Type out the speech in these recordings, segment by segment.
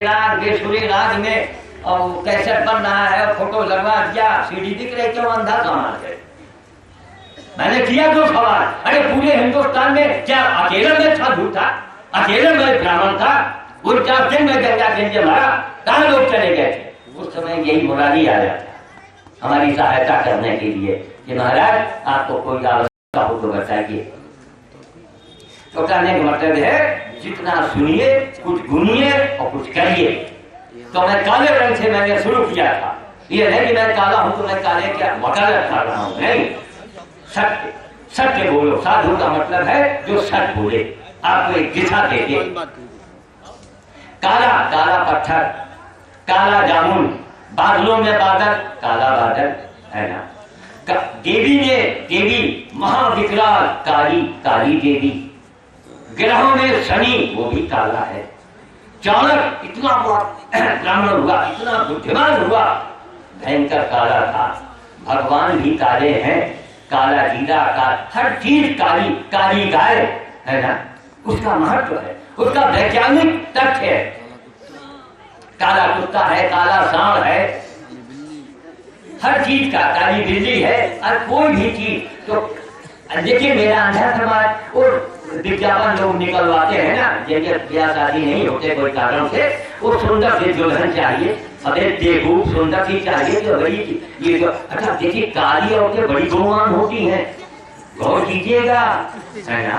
बेसुरी राग में और कैसेट बन रहा है, फोटो लगवा दिया, सीडी दिख रही, क्यों अंधा समाज है। मैंने किया दो सवाल, अरे पूरे हिंदुस्तान में क्या अकेले में साधु था, अकेले में ब्राह्मण था, उन 4 दिन में गंगा गंजे मारा, कहाँ लोग चले गए थे। उस समय यही मुरारी आया था हमारी सहायता करने के लिए कि महाराज आपको कोई आवश्यकता हो तो बताइए। तो कहने का मतलब है जितना सुनिए, कुछ गुनिए और कुछ करिए। तो मैं काले रंग से मैंने शुरू किया था, ये नहीं कि मैं काला हूं तो मैं काले क्या वकालत कर रहा हूं, नहीं। सत्य सत्य बोलो, साधु का मतलब है जो सच बोले, आपको एक दिशा दे दे। काला काला पत्थर, काला जामुन, बादलों में बादल, काला बादल है ना। देवी महाविकराल काली काली देवी, ग्रहों में शनि वो भी काला है। चाणक इतना ब्राह्मण हुआ, इतना बुद्धिमान हुआ, भयंकर काला था। भगवान भी काले हैं, काला जीरा का हर चीज काली, काली गाय है ना, उसका महत्व है, उसका वैज्ञानिक तथ्य है। काला कुत्ता है, काला सांड है, हर चीज का, काली बिल्ली है, और कोई भी चीज। तो देखिए मेरा अंधा समाज और विज्ञापन लोग निकलवाते हैं ना, जिनके ब्याह शादी नहीं होते कोई कारण से, वो सुंदर से दुल्हन चाहिए, अरे देखो सुंदर सी चाहिए तो बड़ी ये जो, अच्छा देखिए काली औरतें बड़ी गुणवान होती हैं, गौर कीजिएगा है ना।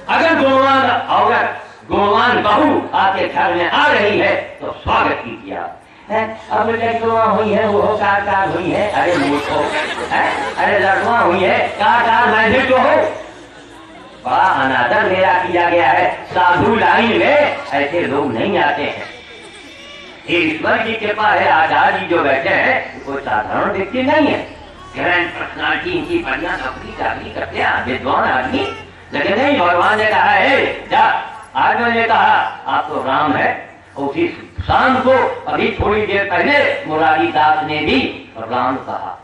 अगर गुणवान औरत, गुणवान बहू आपके घर में आ रही है तो स्वागत कीजिए आप। अब लड़कियां हुई है वो कार हुई है, अरे मूर्खो है, अरे लड़कियां हुई है कार मैं भी तो हो। बड़ा अनादर मेरा किया गया है। साधु लाइन में ऐसे लोग नहीं आते हैं। ईश्वर की कृपा है, आचार्य जी जो बैठे हैं कोई साधारण व्यक्ति नहीं है, ग्रैंड पर्सनालिटी, इनकी बढ़िया नौकरी चाकरी करते हैं, विद्वान आदमी। लेकिन नहीं, भगवान ने कहा है जा, आज मैंने कहा आप तो राम है। उसी शाम को अभी थोड़ी देर पहले मुरारी दास ने भी राम कहा,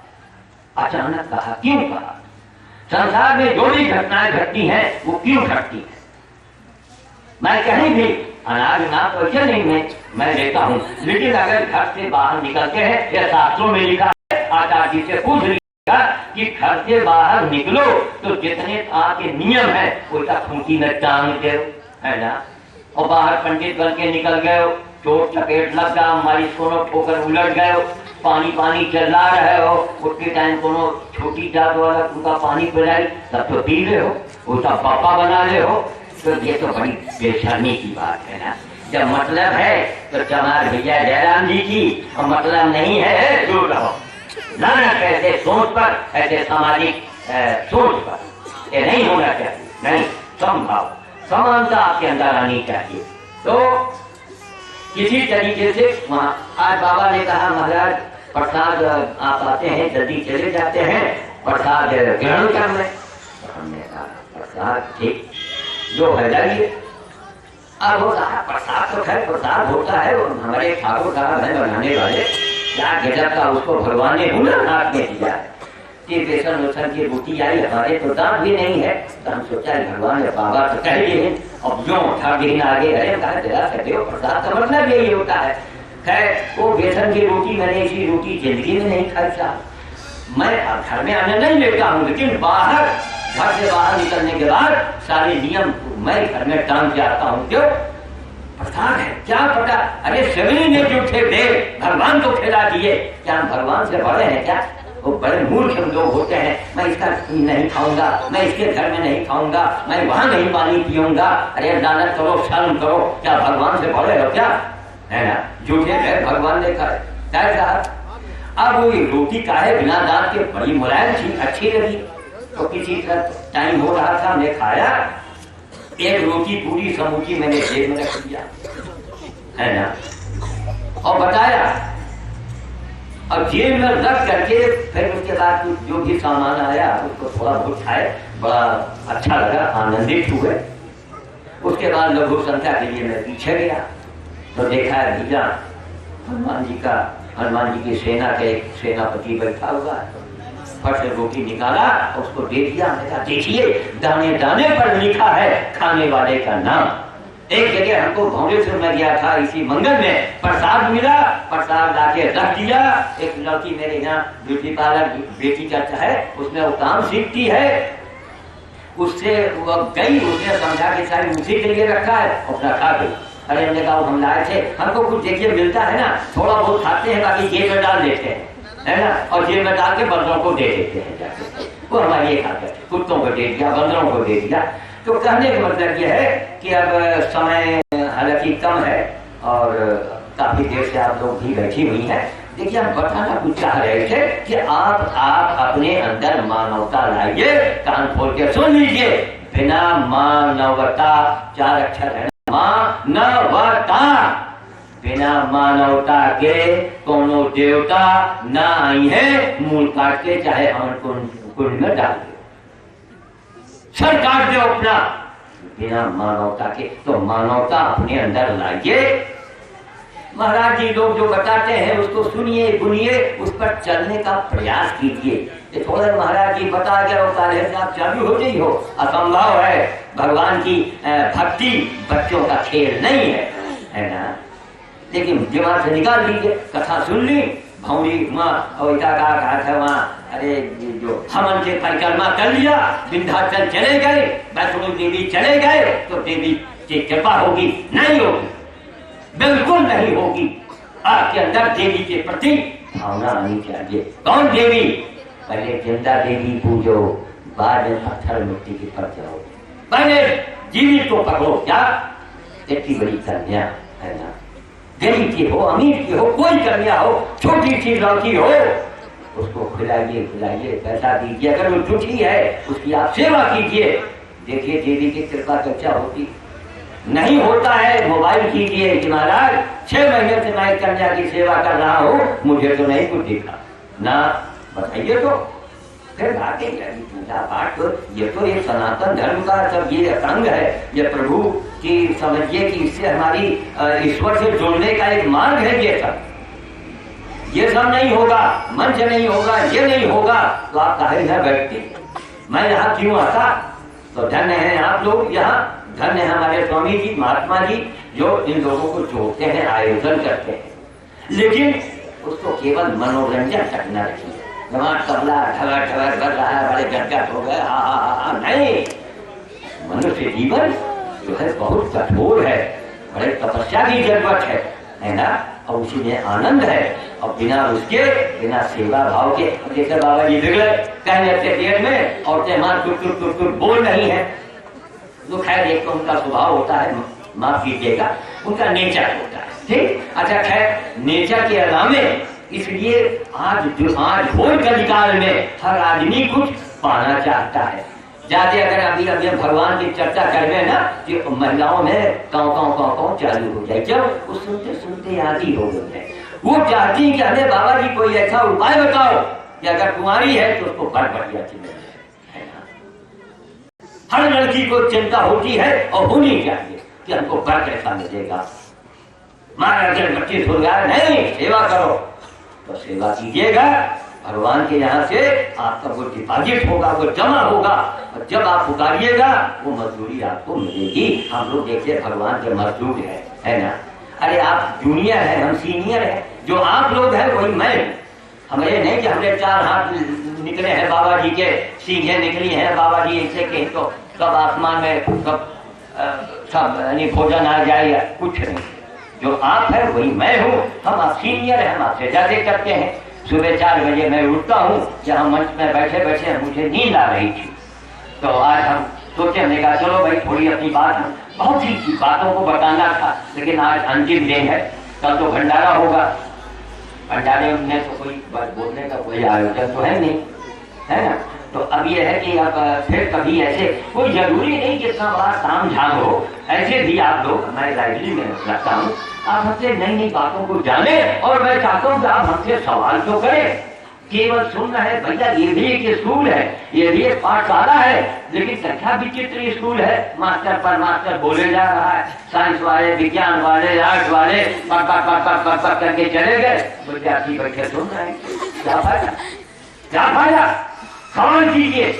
अचानक कहा। क्यों कहा? संसार में जो भी घटनाएं घटती हैं वो क्यों घटती है? मैं कहीं भी अनाज ना पैसे नहीं मैं लेता हूँ, लेकिन अगर घर से बाहर निकलते हैं, या शास्त्रों में लिखा है, आचार्य जी से पूछ लिया कि घर से बाहर निकलो तो जितने आपके नियम है उसका खूंटी में टांग दो, है ना। और बाहर पंडित बन के निकल गए हो, चोट चपेट लग गया, हमारी सोनो ठोकर उलट गए हो, पानी चला रहे हो, उठते टाइम कोनो छोटी जात वाला उनका पानी पिलाई तब तो पी रहे हो, उसका पापा बना रहे हो, तो ये तो बड़ी बेशर्मी की बात है ना। जब मतलब है तो चमार भैया जयराम जी की, और मतलब नहीं है दूर रहो। लानत ऐसे सोच पर, ऐसे सामाजिक सोच पर, ये नहीं होना चाहिए। नहीं, समभाव समानता आपके अंदर आनी चाहिए। तो किसी तरीके से वहाँ आज बाबा ने कहा महाराज प्रसाद आप आते हैं जल्दी चले जाते हैं, प्रसाद ग्रहण करने। हमने कहा प्रसाद ठीक जो है जाइए। अब होता है प्रसाद तो खैर प्रसाद होता है, हमारे ठाकुर साहब है बनाने वाले, क्या गजब का उसको भगवान ने हुनर हाथ में दिया है कि बेसन वेसन की रोटी आई, हमारे तो दांत भी नहीं है, तो हम सोचा भगवान बाबा तो कह दिए हैं, अब जो उठा दिन आगे अरे कहा जरा कहते हो प्रसाद का मतलब यही होता है। खैर वो बेसन की रोटी मैंने ऐसी रोटी जिंदगी में नहीं खाई था। मैं घर में आने नहीं लेता हूँ, लेकिन बाहर घर से बाहर निकलने के बाद सारे नियम मैं घर में टांग जाता हूँ। क्यों? प्रसाद है, क्या पता अरे सभी ने जो थे दे भगवान को खिला दिए, क्या हम भगवान से बड़े हैं क्या? वो बड़े मूर्ख लोग होते हैं, मैं इसका नहीं खाऊंगा, मैं इसके घर में नहीं खाऊंगा, मैं वहां नहीं पानी पीऊंगा। अरे लानत करो, शर्म करो, क्या भगवान से बड़े हो क्या? है ना, झूठे है भगवान ने कहा। अब वो रोटी का है बिना दांत के, बड़ी मुलायम थी, अच्छी लगी। तो किसी तरह टाइम हो रहा था, मैं खाया, एक रोटी पूरी समूची मैंने जेब में रख दिया, है ना, और बताया। अब जेब में रख करके फिर उसके बाद जो भी सामान आया उसको थोड़ा बहुत खाए, बड़ा अच्छा लगा, आनंदित हुए। उसके बाद लघु संख्या के लिए मैं पीछे गया तो देखा भैया हनुमान जी की सेना के एक सेनापति बैठा हुआ, फट से रोटी निकाला, उसको दे दिया। देखिए दाने दाने पर लिखा है खाने वाले का नाम। एक जगह हमको भौरेश्वर में गया था, इसी मंगल में प्रसाद मिला, प्रसाद लाके रख दिया। एक लड़की मेरे यहाँ ब्यूटी पार्लर बेटी करता है, उसने वो काम सीखती है, उससे वो गई, उसने समझा के सारी उसी के लिए रखा है, अपना खा गई। अरे हमने कहा हम लाए थे, हमको कुछ देखिए मिलता है ना, थोड़ा बहुत खाते हैं, बाकी जेब में डाल देते हैं, है ना, और जेब में डाल के बंदरों को दे देते हैं जाके, वो हमारे ये खाते, कुत्तों को दे दिया, बंदरों को दे दिया। तो कहने का मतलब यह है कि अब समय हालांकि कम है और काफी देर से आप लोग भी बैठी हुई हैं। देखिए हम बताना कुछ चाह रहे थे कि आप अपने अंदर मानवता लाइए, कान खोल के सुन लीजिए। बिना मानवता, 4 अक्षर है, मानवता, बिना मानवता के कोनो देवता ना आई है, मूल काट के चाहे हम कुंड में डाल दे, सर काट दो अपना, बिना मानवता के। तो मानवता अपने अंदर लाइए। महाराज जी लोग जो बताते हैं उसको सुनिए, बुनिए, उस पर चलने का प्रयास कीजिए। थोड़ा महाराज जी बता गया वो कार्य से आप चालू हो गई हो, असंभव है। भगवान की भक्ति बच्चों का खेल नहीं है ना। लेकिन दिमाग से निकाल लीजिए, कथा सुन ली, भौरी कहा था वहाँ, अरे जो हमन से परिक्रमा कर लिया, विंध्याचल चले गए, वैष्णो देवी चले गए, तो देवी की कृपा होगी? नहीं होगी, बिल्कुल नहीं होगी। आपके अंदर देवी के प्रति भावना आनी चाहिए। कौन देवी? पहले जिंदा देवी पूजो, बाद में पत्थर मिट्टी के पर जाओ, पहले जीवित को पकड़ो। क्या इतनी बड़ी कन्या है ना, गरीब की हो, अमीर की हो, कोई कन्या हो, छोटी सी लड़की हो, उसको खिलाइए, पैसा दीजिए, अगर वो झूठी है उसकी आप सेवा कीजिए। देखिए देवी की कृपा क्या होती। नहीं होता है मोबाइल कीजिए कि महाराज 6 महीने से मैं कन्या की सेवा कर रहा हूँ, मुझे तो नहीं कुछ दिखा ना, बताइए। तो फिर आगे पूजा पाठ, ये तो ये सनातन धर्म का सब ये अंग है, ये प्रभु की समझिए कि इससे हमारी ईश्वर से जुड़ने का एक मार्ग है। ये सब नहीं होगा, मन से नहीं होगा, ये नहीं होगा, तो आप कहे है व्यक्ति, मैं यहाँ क्यों आता? तो धन्य है आप लोग, यहाँ धन्य है हमारे स्वामी जी, महात्मा जी, जो इन लोगों को जोड़ते हैं, आयोजन करते हैं। लेकिन उसको केवल मनोरंजन तक न रखिए। जवान तबला ठगर ठगर कर रहा है, बड़े गदगद हो गए, हा, नहीं। मनुष्य जीवन जो है बहुत कठोर है, बड़े तपस्या की जरूरत है ना, और उसी में आनंद है। और बिना उसके, बिना सेवा भाव के, जैसे बाबा जी बिगड़े कहने से देर में औरतें मां टुट बोल रही है, तो खैर एक तो उनका स्वभाव होता है, माफ कीजिएगा, उनका नेचर होता है, ठीक। अच्छा खैर, नेचर के अलावे इसलिए आज भोर कलिकाल में हर आदमी कुछ पाना चाहता है। जाते अगर अभी भगवान की चर्चा कर रहे ना, कि महिलाओं में काँव चालू हो जाए, जब वो सुनते सुनते आदि हो गए हैं, वो चाहती कि हमें बाबा जी कोई ऐसा उपाय बताओ कि अगर कुंवारी है तो उसको बर बढ़िया मिल जाए, है ना। हर लड़की को चिंता होती है और होनी चाहिए कि हमको बर कैसा मिलेगा। मारा अगर बच्चे सुनगार नहीं, सेवा करो, तो सेवा कीजिएगा। भगवान के यहाँ से आपका वो डिपॉजिट होगा, वो जमा होगा, और जब आप पुकारिएगा वो मजदूरी आपको मिलेगी। हम लोग देखिए भगवान के मजदूर है ना। अरे आप जूनियर है, हम सीनियर है, जो आप लोग हैं वही मैं। हम ये नहीं कि हमने 4 हाथ निकले हैं बाबा जी के, सीधे निकली हैं बाबा जी ऐसे के तो सब आसमान में सब यानी भोजन आ जाएगा, कुछ नहीं। जो आप है वही मैं हूँ। हम आप सीनियर है, हम आपसे ज्यादा करते हैं। सुबह 4 बजे मैं उठता हूँ, जहाँ मंच में बैठे बैठे मुझे नींद आ रही थी, तो आज हम सोचे, हमने कहा चलो भाई थोड़ी अपनी बात, बहुत सी बातों को बताना था, लेकिन आज अंतिम दिन है, कल तो भंडारा होगा। भंडारे में तो कोई बोलने का कोई आयोजन तो है नहीं, है ना। तो अब ये है कि अब फिर कभी ऐसे कोई जरूरी नहीं जितना बड़ा ताम झाम हो, ऐसे भी आप लोग, मैं लाइब्रेरी में रखता हूँ, आप हमसे नई नई बातों को जाने, और मैं चाहता हूँ कि आप हमसे सवाल तो करें। केवल सुनना है भैया, ये भी एक स्कूल है, ये भी एक पाठशाला है, लेकिन कक्षा विचित्र स्कूल है। मास्टर पर मास्टर बोले जा रहा है, साइंस वाले, विज्ञान वाले, आर्ट वाले पक करके चले गए, विद्यार्थी बैठे सुन रहे हैं। क्या फायदा, क्या फायदा? सवाल कीजिए।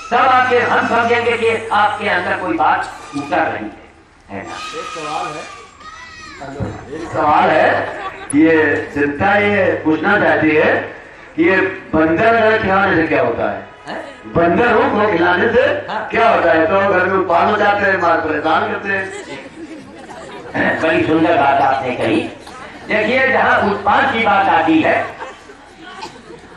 तब आपके हम समझेंगे कि आपके अंदर कोई बात उतर रही है ना। एक सवाल है कि ये चिंता ये पूछना चाहती है कि ये बंदर अगर खिलाने से क्या होता है? बंदर को खिलाने से क्या होता है? तो घर में पाल हो जाते हैं, मार परेशान करते हैं। बड़ी सुंदर बात आपने कही। देखिए, जहाँ उत्पाद की बात आती है,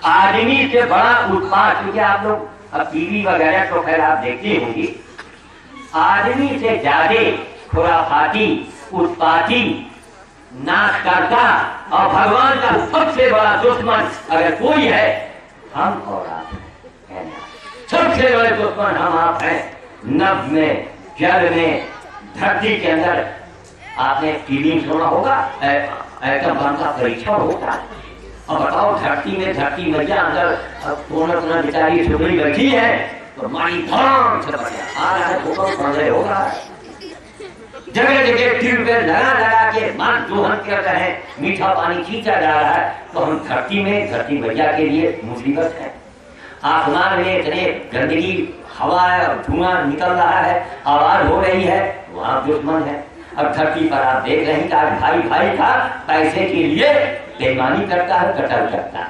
आदमी से बड़ा उत्पाद, क्योंकि आप लोग अब टीवी वगैरह तो खैर आप देखती होंगी, आदमी से ज्यादा खुराफाती, उत्पाती, नाशकर्ता और भगवान का सबसे बड़ा दुश्मन अगर कोई है, हम और आप हैं। सबसे बड़े दुश्मन हम आप हैं। नभ में, जल में, धरती के अंदर। आपने टीवी में सुना होगा एटम बम का परीक्षण होता है, और बताओ धरती में, धरती मैया अंदर पूर्ण बेचारी सुगड़ी बैठी है, तो मारी धड़ाम से बचा आ रहा है, होगा जगह जगह ट्यूबवेल लगा लगा के मान दोहन कर रहे हैं, मीठा पानी खींचा जा रहा है, तो हम धरती में, धरती मैया के लिए मुसीबत है। आसमान में इतने गंदगी, हवा और धुआं निकल रहा है, आवाज हो रही है, वहां दुश्मन है। अब धरती पर आप देख रहे हैं कि आज भाई भाई का पैसे के लिए बेईमानी करता है, कत्ल करता है।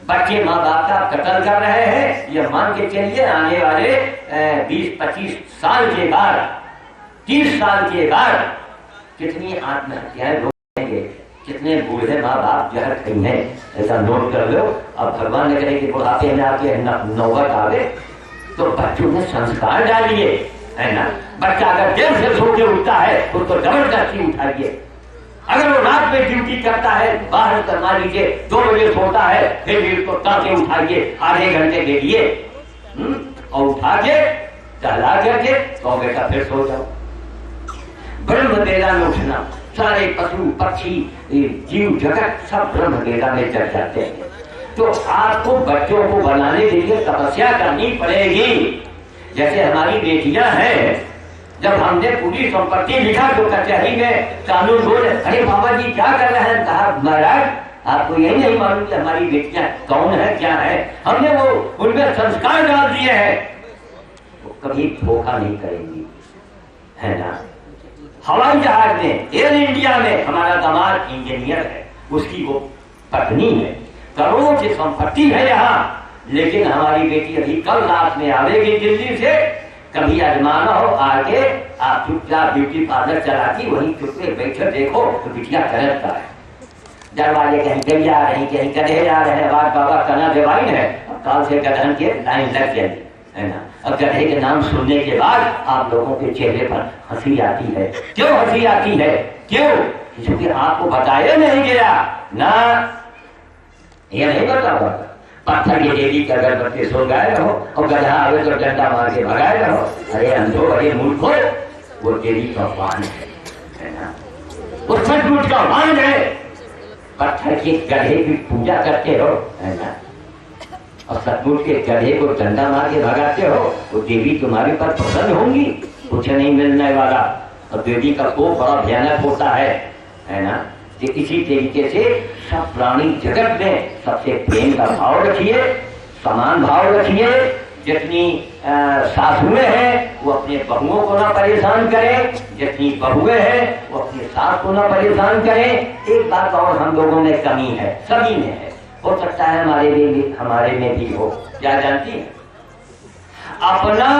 बच्चे माँ बाप का कत्ल कर रहे हैं। ये मान के चलिए आने वाले 20-25 साल के बाद, 30 साल के बाद कितनी आत्महत्याएं होंगे, कितने बूढ़े माँ बाप जहर खाएंगे, ऐसा नोट कर लो। अब भगवान ने कहे कि बुढ़ापे में आके नौबत आवे तो बच्चों में संस्कार डालिए, है ना। बच्चा अगर देर से सो के उठता है उसको जबरदस्ती उठाइए। अगर वो रात में ड्यूटी करता है, बाहर कर मान लीजिए 2 बजे सोता है, फिर भी उसको ताके उठाइए आधे घंटे के लिए, और उठा के टहला करके तो बेटा फिर सो जाओ। ब्रह्म वेला में उठना, सारे पशु पक्षी जीव जगत सब ब्रह्म वेला में चढ़ जाते हैं। तो आपको बच्चों को बनाने के लिए तपस्या करनी पड़ेगी। जैसे हमारी बेटियां हैं, जब हमने पूरी संपत्ति लिखा तो कचहरी में कानून बोले, अरे बाबा जी क्या कर रहे हैं? कहा महाराज आपको यही नहीं मालूम कि हमारी बेटियां कौन है, क्या है। हमने वो उनमें संस्कार डाल दिए हैं, वो कभी धोखा नहीं करेंगी, है ना। हवाई जहाज में, एयर इंडिया में हमारा दामाद इंजीनियर है, उसकी वो पत्नी है, करोड़ों की संपत्ति है यहाँ। लेकिन हमारी बेटी अभी कल रात में आवेगी दिल्ली से, कभी आजमाना हो आके आप चुपचाप ब्यूटी पार्लर चलाती, वहीं चुपके बैठे देखो तो बिटिया करता है। दरवाजे कहीं गैया रही, कहीं गधे जा रहे हैं, बात बाबा कना दिवाइन है, काल से गधन के लाइन लग जाएगी, है ना। अब गधे के नाम सुनने के बाद आप लोगों के चेहरे पर हंसी आती है। क्यों हंसी आती है? क्यों? क्योंकि आपको बताया नहीं गया ना, ये नहीं पता हुआ। पत्थर की देवी का अगर बच्चे सो गए रहो और गधा आवे तो डंडा मार के भगाए रहो। अरे अंधो, अरे मूर्खो, वो देवी का वाहन है ना, वो सचमुच का वाहन है। पत्थर के गधे की पूजा करते हो, है ना, और सचमुच के गधे को डंडा मार के भगाते हो, वो देवी तुम्हारे पर प्रसन्न होंगी, कुछ नहीं मिलने वाला। और देवी का कोप बड़ा भयानक होता है ना। इसी तरीके से सब प्राणी जगत में सबसे प्रेम का भाव रखिए, समान भाव रखिए। जितनी सासुएं हैं वो अपने बहुओं को ना परेशान करें, जितनी बहुएं हैं वो अपने सास को ना परेशान करें। एक बात और हम लोगों में कमी है, सभी में है, हो सकता है हमारे में भी हो। क्या जानती है? अपना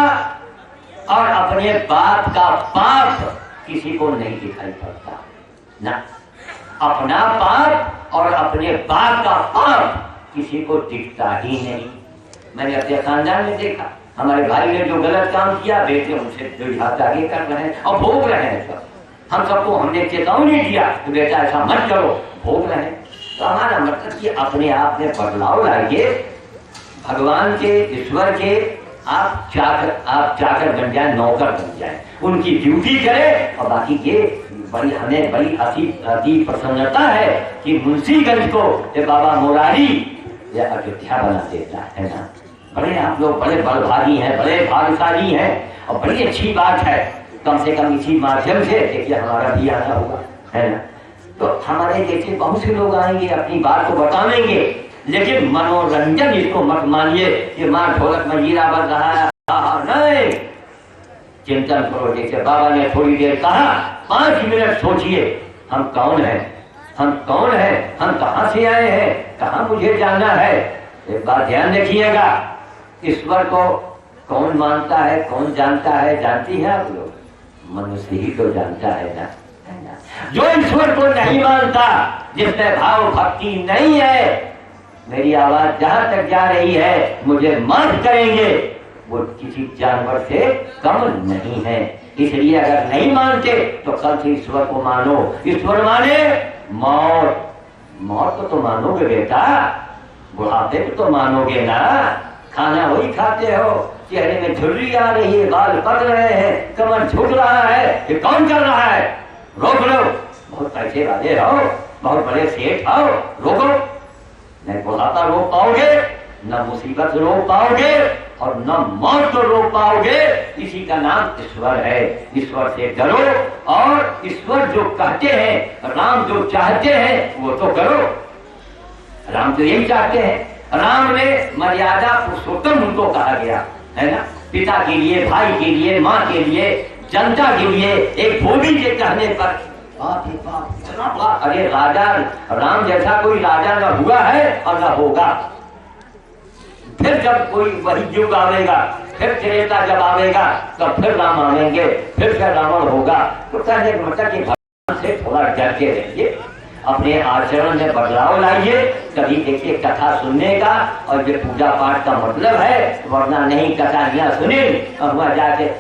और अपने बाप का पाप किसी को नहीं दिखाई पड़ता ना। अपना पाप और अपने बाप का पाप किसी को दिखता ही नहीं। मैंने अपने खानदान में देखा, हमारे भाई ने जो गलत काम किया, बेटे उनसे 2 हाथ आगे कर रहे हैं और भोग रहे हैं सब। हम सबको हमने चेतावनी दिया कि बेटा ऐसा मत करो, भोग रहे हैं। तो हमारा मतलब कि अपने आप में बदलाव लाइए, भगवान के, ईश्वर के आप चाकर बन जाए, नौकर बन जाए, उनकी ड्यूटी करें। और बाकी ये हमें बड़ी अति प्रसन्नता है कि मुंशीगंज को ये बाबा मुरारी या अयोध्या बना देता है ना। बड़े आप लोग बड़े बलभागी हैं, बड़े भाग्यशाली हैं, और बड़ी अच्छी बात है। कम से कम इसी माध्यम से देखिए हमारा भी आना होगा, है ना। तो हमारे जैसे बहुत से लोग आएंगे, अपनी बात को बताएंगे, लेकिन मनोरंजन इसको मत मानिए कि माँ ढोलक मंजीरा बज रहा है। नहीं, चिंतन करो। जैसे बाबा ने थोड़ी देर कहा, 5 मिनट सोचिए, हम कौन है, हम कौन है, हम कहाँ से आए हैं, कहाँ मुझे जाना है। एक बात ध्यान रखिएगा, ईश्वर को कौन मानता है, कौन जानता है, जानती है आप लोग? मनुष्य ही तो जानता है ना। जो ईश्वर को नहीं मानता, जिसमें भाव भक्ति नहीं है, मेरी आवाज जहां तक जा रही है मुझे माफ करेंगे, वो किसी जानवर से कम नहीं है। इसलिए अगर नहीं मानते तो कल से ईश्वर को मानो। ईश्वर माने मौत, मौत को तो मानोगे बेटा, बुढ़ापे को तो मानोगे ना। खाना वही खाते हो, चेहरे में झुर्री आ रही है, बाल पक रहे हैं, कमर झुक रहा है, ये कौन कर रहा है? रोक लो। बहुत पैसे वाले हो, बहुत बड़े सेठ हो, रोको। न बुढ़ापा रोक पाओगे, न मुसीबत रोक पाओगे, और न मौत को रोक पाओगे। इसी का नाम ईश्वर है। ईश्वर से डरो, और ईश्वर जो कहते हैं, राम जो चाहते हैं वो तो करो। राम तो यही चाहते हैं। राम में मर्यादा पुरुषोत्तम उनको कहा गया है ना। पिता के लिए, भाई के लिए, माँ के लिए, जनता के लिए एक धोबी के कहने पर बाप रे बाप, इतना बड़ा। अरे राजा राम जैसा कोई राजा न हुआ है और न होगा। फिर जब कोई वही युग आवेगा, फिर त्रेता जब आवेगा, तब फिर राम आवेंगे, फिर रावण होगा। तो कहने का मतलब कि भगवान से थोड़ा डर के रहिए, अपने आचरण में बदलाव लाइए। कभी देखिए कथा सुनने का और ये पूजा पाठ का मतलब है, वरना नहीं कथानियां सुने और वहां जाके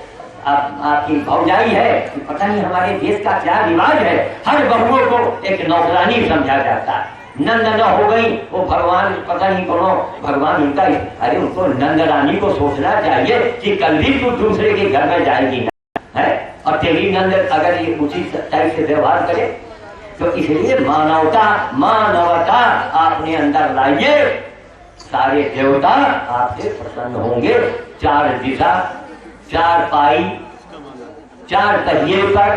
आपकी भौजाई है, पता नहीं हमारे देश का क्या रिवाज है, हर बहुओं को एक नौकरानी समझा जाता है। नंद न हो गई वो भगवान, पता नहीं कौन भगवान उनका। अरे उनको नंद रानी को सोचना चाहिए कि कल भी तू दूसरे के घर में जाएगी ना, है, और तेरी नंद अगर ये उसी टाइप से व्यवहार करे। तो इसलिए मानवता, मानवता अपने अंदर लाइए, सारे देवता आपसे प्रसन्न होंगे। 4 दिशा, 4 पाई, 4 पहिए पर,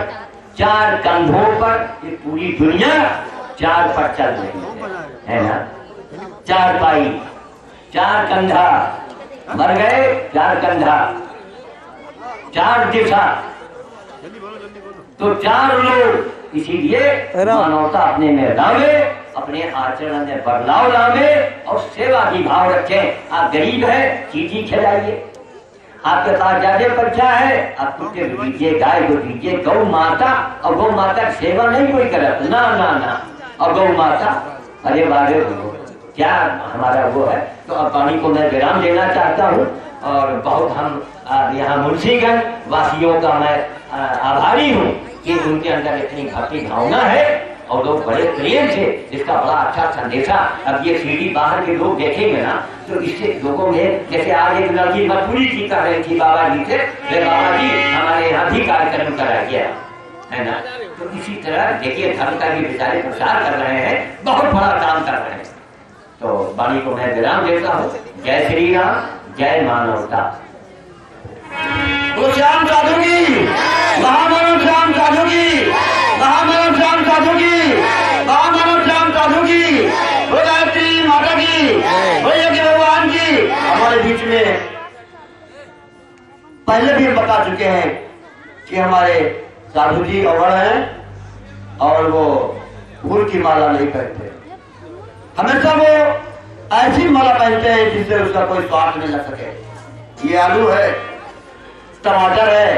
4 कंधों पर, ये पूरी दुनिया 4 पर चल रही है ना। 4 पाई, 4 कंधा, मर गए 4 कंधा, 4 दिशा, तो 4 लोग। इसीलिए मानवता अपने में लावे, अपने आचरण में बदलाव लावे और सेवा की भाव रखें। आप गरीब है, चीजी खिलाइए। आपके पास ज्यादा पैसा है, आप कुत्ते को दीजिए, गाय को दीजिए, गौ माता। और गौ माता की सेवा नहीं कोई करता, ना ना ना। और गौ माता, अरे बारे क्या हमारा वो है। तो अब पानी को मैं विराम देना चाहता हूँ, और बहुत हम यहाँ मुंशीगंज वासियों का मैं आभारी हूँ कि उनके अंदर इतनी भक्ति भावना है और लोग बड़े प्रेम से इसका बड़ा अच्छा संदेशा। अब ये सीढ़ी बाहर के लोग देखेंगे ना, तो इससे लोगों में, जैसे आज एक लड़की मजबूरी की कर रही थी बाबा जी से, बाबा जी हमारे यहाँ भी कार्यक्रम करा गया है ना। तो इसी तरह देखिए धर्म का भी बेचारे प्रचार कर रहे हैं, बहुत बड़ा काम कर रहे हैं। तो वाणी को मैं विराम देता हूँ। जय श्री राम, जय मानवता। बोलो श्याम साधु की, महामानव श्याम साधु की, महामानव श्याम साधु की, महामानव श्याम साधु की, गायत्री माता की, योगी भगवान की। हमारे बीच में पहले भी हम बता चुके हैं कि हमारे साधु जी अवड़ हैं और वो फूल की माला नहीं पहनते। हमेशा वो ऐसी माला पहनते हैं जिससे उसका कोई स्वाद नहीं लग सके। ये आलू है, टमाटर है,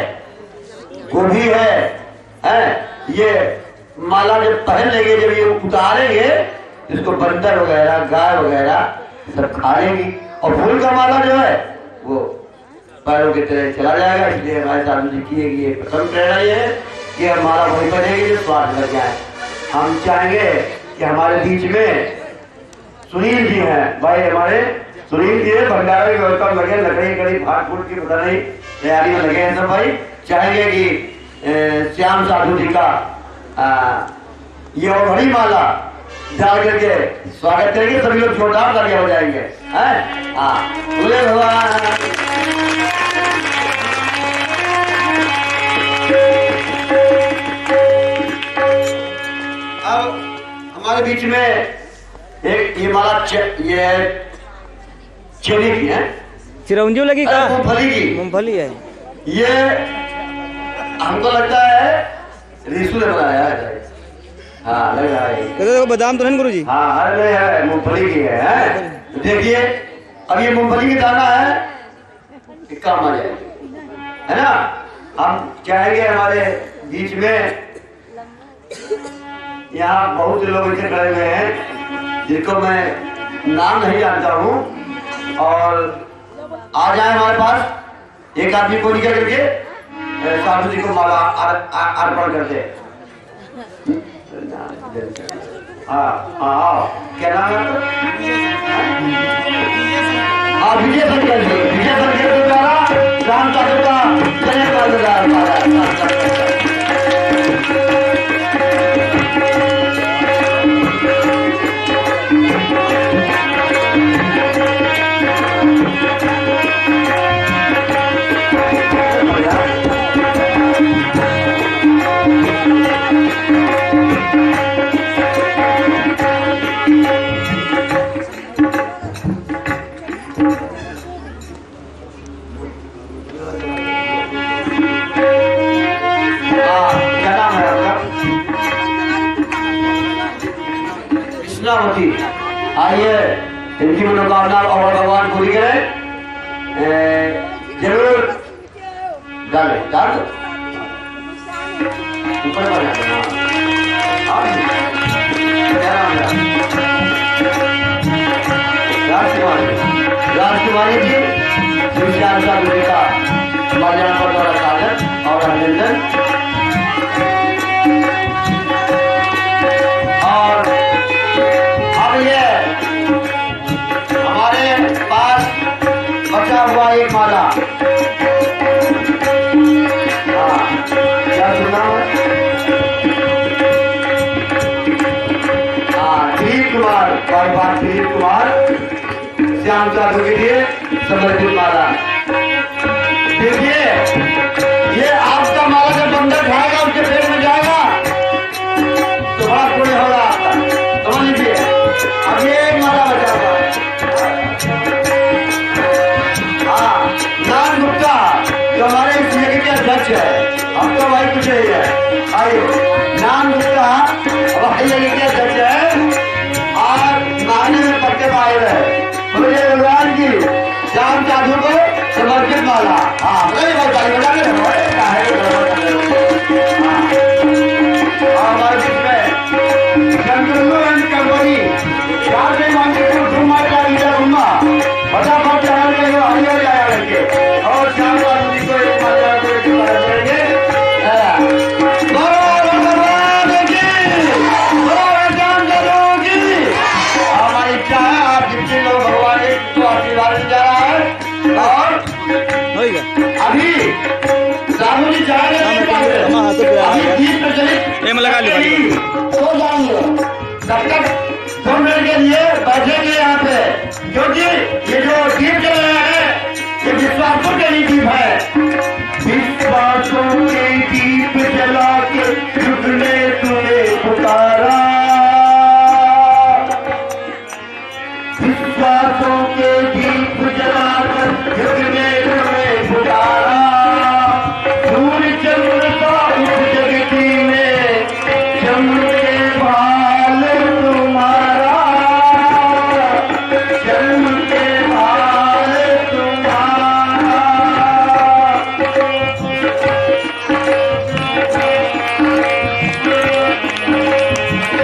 गोभी है, ये माला जब पहन लेंगे, जब ये उतारेंगे, इसको बंदर वगैरह, गाय वगैरह सब खा लेंगी। और फूल का माला जो है वो पैरों की तरह चला जाएगा। इसलिए हमारे साधु जी की ये प्रथम प्रेरणा ये है कि हमारा वही बनेगी जो स्वाद लग जाए। हम चाहेंगे कि हमारे बीच में सुनील जी हैं, भाई हमारे सुनील जी भंडारा की व्यवस्था में लगे, लकड़ी कड़ी फाट फूट की पता नहीं तैयारी में लगे हैं सब भाई। चाहेंगे कि श्याम साधु जी का ये और बड़ी माला डाल करके स्वागत करेंगे। सभी लोग जोरदार तालियां हो जाएंगे। बोले भगवान। अब हमारे बीच में एक ये माला ये चेरी की है, चिरौंजी लगी का मूंगफली की, मूंगफली है ये हमको लगता है रीसू ने बनाया है। हाँ लग रहा है। देखो बादाम तो नहीं गुरु जी? हाँ अरे है मूंगफली की है। देखिए अब ये मूंगफली की दाना है, काम आ जाएगी, है ना। हम चाहेंगे हमारे बीच में यहाँ बहुत से लोग ऐसे खड़े हुए हैं जिनको मैं नाम नहीं जानता हूँ, और आ जाए हमारे पास, एक आदमी को निकल करके साधु जी को माला अर्पण करते। हाँ क्या नाम है? विजय संकेत जी, विजय संकेत जी द्वारा राम साधु का आइए इनकी मनोकामना और भगवान पूरी करें। जरूर डालें, डाल दो ऊपर राजकुमारी जी विज्ञान का विजेता माल्यार्पण द्वारा स्वागत और अभिनंदन। और अब ये हमारे पास बचा हुआ एक माला, क्या सुना? दिलीप कुमार, बार दिलीप कुमार श्याम साधु के लिए समर्पित माला। देखिए ये आपका माला जब बंदर खाएगा उसके पेट में जाएगा तो बड़ा पुण्य होगा आपका, समझ लीजिए। अब ये एक माला बचा हुआ है। हाँ नान गुप्ता जो हमारे इस यज्ञ के अध्यक्ष है, हम तो भाई कुछ नहीं है। आइए नान गुप्ता वही यज्ञ के अध्यक्ष है और मायने में पट्टे पाए रहे मुझे भगवान की श्याम साधु को समर्पित माला। हाँ हमारे बीच में चंद्रमोहन कबोरी चार में मंदिर घुमा घूमा फटाफट चढ़ा के हरियर जाया करके और श्याम साधु जी को एक माला करेंगे। हमारी इच्छा है आप जितने लोग भगवान को आशीर्वाद जा रहा है। और अभी साधु जी जा रहे हैं, सो जाएंगे तब तक 2 मिनट के लिए बैठेंगे यहाँ पे, क्योंकि ये जो दीप जल रहा है ये विश्वासों के लिए दीप है। विश्वासों के दीप जला के युग ने तुम्हें पुकारा, विश्वासों के दीप जलाकर युग ने तुम्हें पुकारा। सूर्य चंद्र का इस जगती में चमके भाल तुम्हारा, चमके भाल तुम्हारा।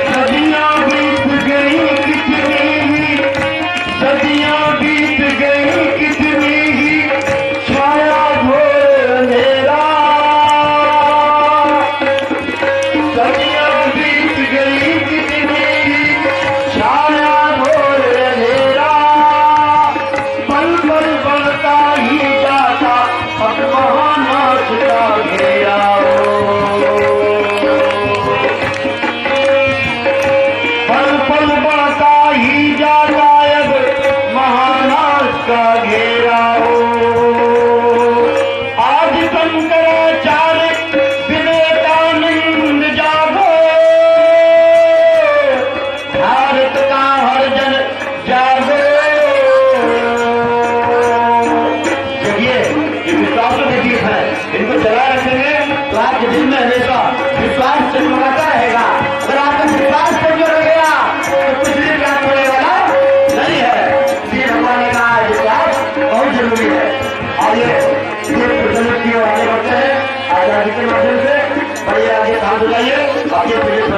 सदियां बीत गई कितनी ही, सदियां बीत गई कितनी ही, छाया घोर अंधेरा। सदियां बीत गई कितनी ही, छाया घोर अंधेरा। पल पल बढ़ता ही जाता अब महानाश का घेरा। पल पल बढ़ता ही जाता अब महानाश का घेरा हो। आज शंकराचार्य विवेकानंद जागो, भारत का हर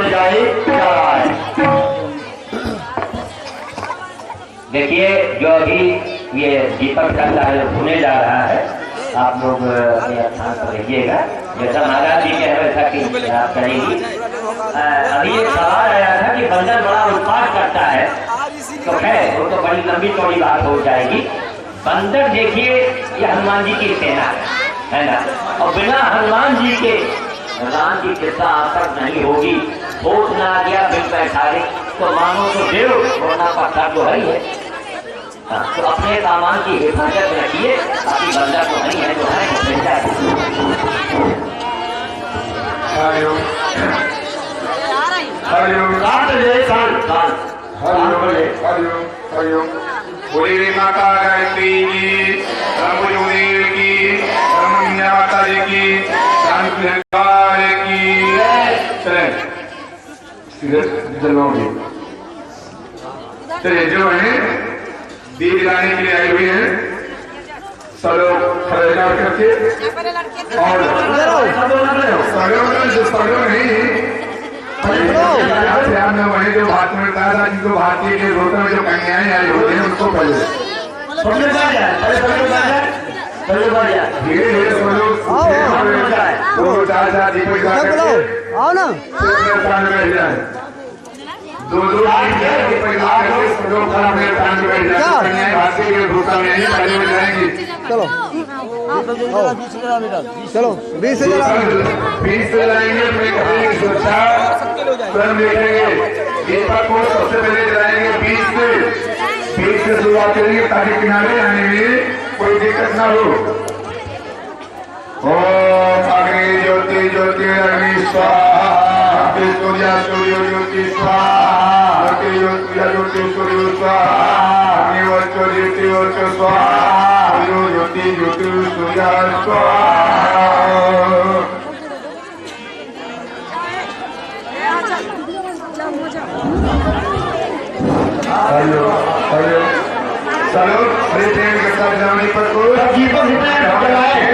होने जा रहा है। देखिए जो अभी ये दीपक चल रहा है होने जा रहा है, आप लोग अपने स्थान पर रहिएगा। जैसा महाराज जी के वैसा कि आप करेंगी। अभी एक सवाल आया था कि बंदर बड़ा उत्पाद करता है, तो खैर वो तो बड़ी लंबी चौड़ी बात हो जाएगी। बंदर देखिए ये हनुमान जी की सेना है ना, और बिना हनुमान जी के साथ नहीं होगी। होश ना गया बिल बैठारे तो मानो तो देव वरना पत्थर तो है ही है। हाँ, तो अपने सामान की हिफाजत रखिए, बाकी बंदर तो नहीं है जो है तो मिल जाए। हरिओम हरिओम बोले माता गायत्री की, रामदेव की, रमणीय माता जी की, शांति की। चलिए जो है दीप जलाने के लिए आए हुए हैं, सब लोग खड़े करके और वही जो बात में बताया था, जिनको भारतीय के रोटर में जो कन्याएं आई होती हैं उनको पहले धीरे धीरे सब लोग आओ ना। दो चलो चलो 20 से जला 20 से जलाएंगे। स्वयं देखेंगे दीपक को सबसे पहले जलाएंगे 20 से शुरुआत करेंगे ताकि किनारे आने में कोई दिक्कत ना हो। ओम अग्नि ज्योति ज्योति अग्नि स्वाहा, सूर्य सूर्य ज्योति स्वाहा, ज्योति सूर्य स्वाहा, अग्निवच्च ज्योति वच्च स्वाहा, ज्योति ज्योति सूर्य स्वाहा। हेलो हेलो चलो अरे ट्रेन के साथ जाने पर को दीपक चलाया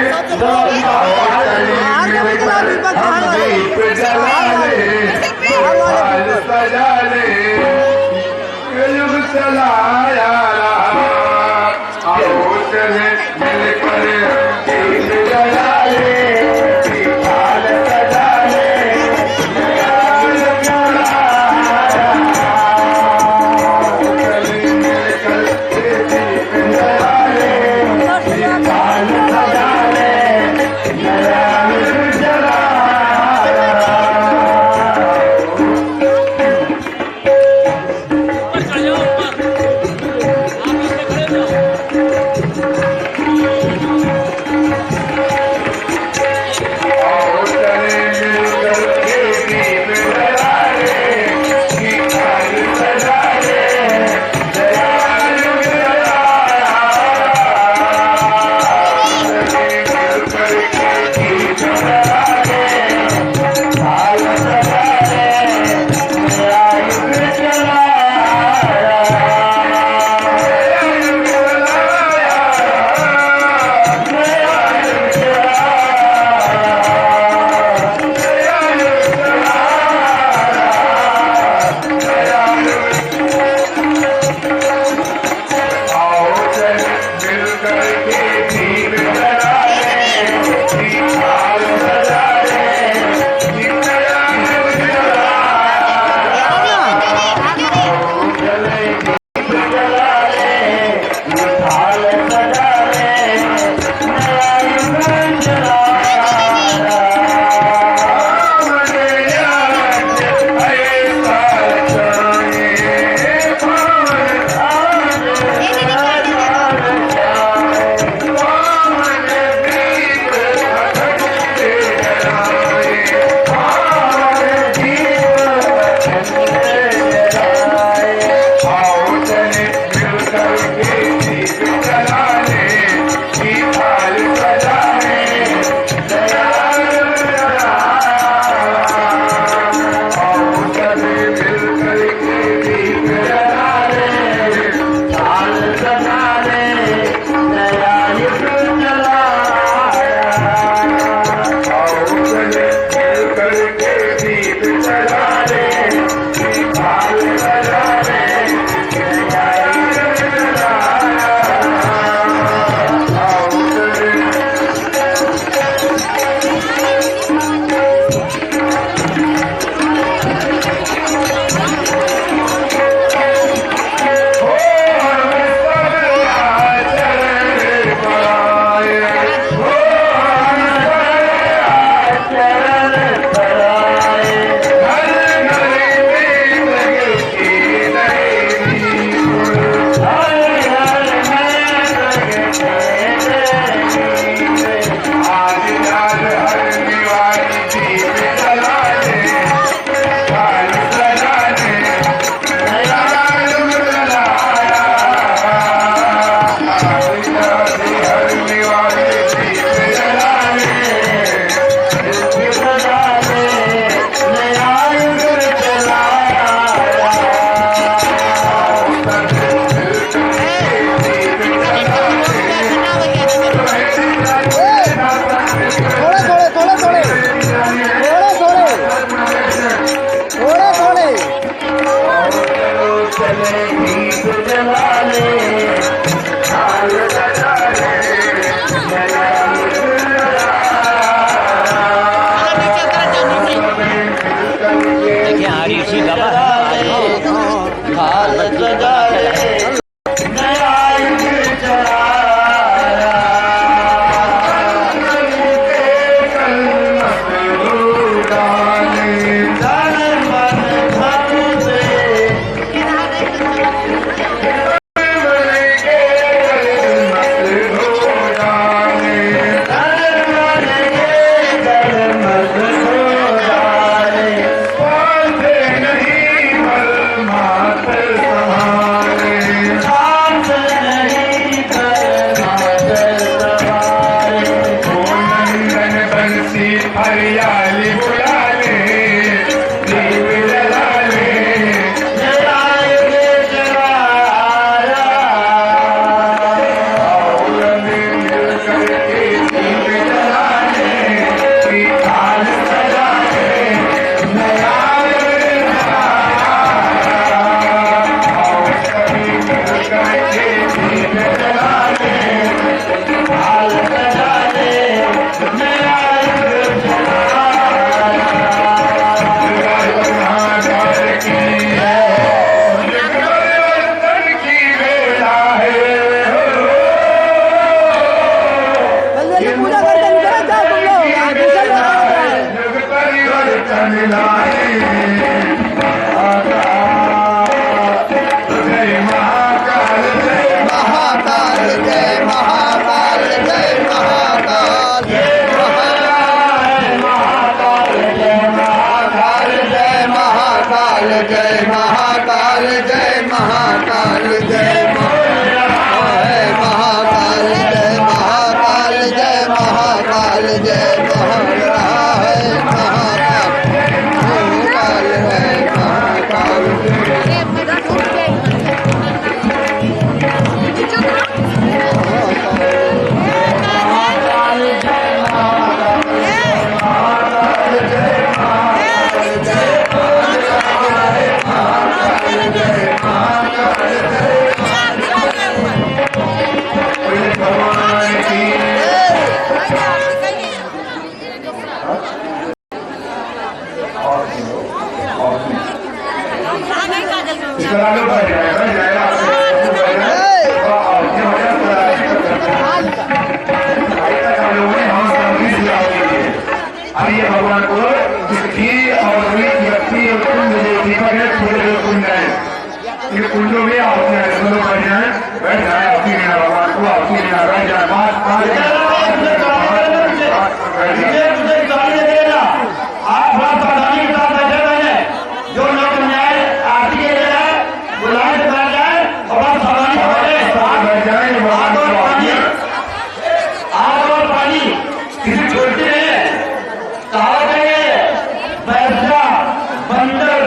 खाल सजाए नया युग चलाया तन मन धन से हरियाली बुलाले दीप जलाले नया युग चलाया करके दीप जलाले खाल सजाले नया करके दीप जलाले खाल सजाले नया जल्दी जल्दी पूजा करके निकल जाओ तुम लोग यहाँ दूसरा लोग आ रहा है। जय महाकाल जय महाकाल जय महाकाल जय महाकाल जय महाकाल जय महाकाल जय महाकाल जय महाकाल जय महाकाल जय महाकाल जय महाकाल जय महाकाल जय महाकाल है महाकाल आइए भगवान को घी और व्यक्ति और कुंड जो दीपक है छोटे छोटे कुंड है ये कुंडों में आते हैं सब लोग बैठ जाए आती है भगवान को आती है बैठ जाए आप बड़ा सावधानी के साथ बैठे रहे जो लोग न्याय आरती के लिए बुलाए बैठ जाए और बड़ा सावधानी बैठ जाए आग और पानी किसी छोड़ते नहीं कहा गए बैठा बंदर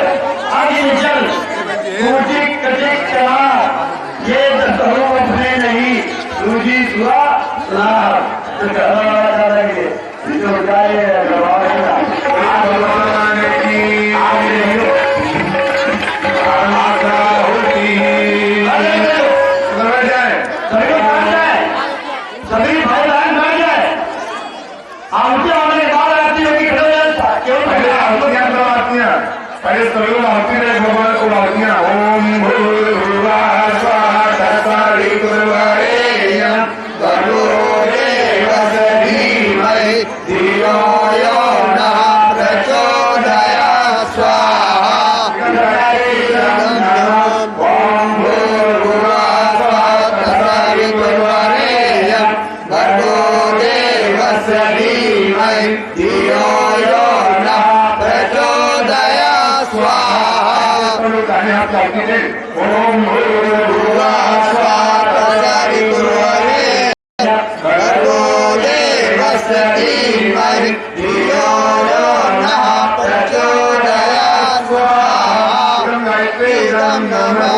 आदि जल सूजी कटिक चला ये दस्तों अपने नहीं सूजी सुहा लाभ जो जाए भगवान की माता होती बैठ जाए सभी भाई बहन बैठ जाए आमचे हमारे बाल आती होगी खड़े हो जाए क्यों पहले आहुतियां तो आतियां पहले सभी लोग आहुति रहे भगवान को आहुतियां ओम भूर्भुवः स्वः तत्सवितुर्वरेण्यं भर्गो देवस्य धीमहि धियो यो नः प्रचोदयात् स्वाहा ओम भूर्भुवः स्वः तत्सवितुर्वरेण्यं भर्गो देवस्य धीमहि धियो यो नः प्रचोदयात् स्वाहा ओम भूर्भुवः स्वः तत्सवितुर्वरेण्यं भर्गो देवस्य धीमहि धियो यो नः प्रचोदयात् स्वाहा इदं नमः